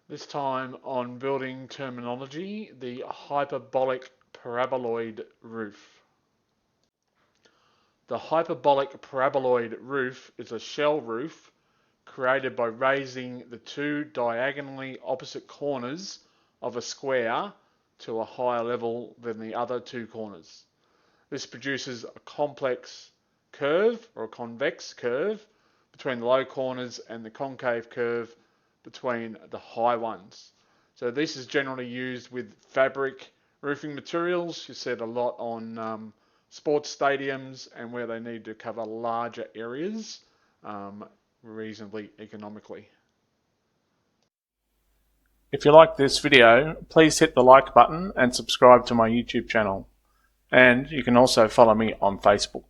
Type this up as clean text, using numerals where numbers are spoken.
This time on building terminology, the hyperbolic paraboloid roof. The hyperbolic paraboloid roof is a shell roof created by raising the two diagonally opposite corners of a square to a higher level than the other two corners. This produces a complex curve or a convex curve between the low corners and the concave curve between the high ones. So this is generally used with fabric roofing materials. You see it a lot on sports stadiums and where they need to cover larger areas reasonably economically. If you like this video, please hit the like button and subscribe to my YouTube channel. And you can also follow me on Facebook.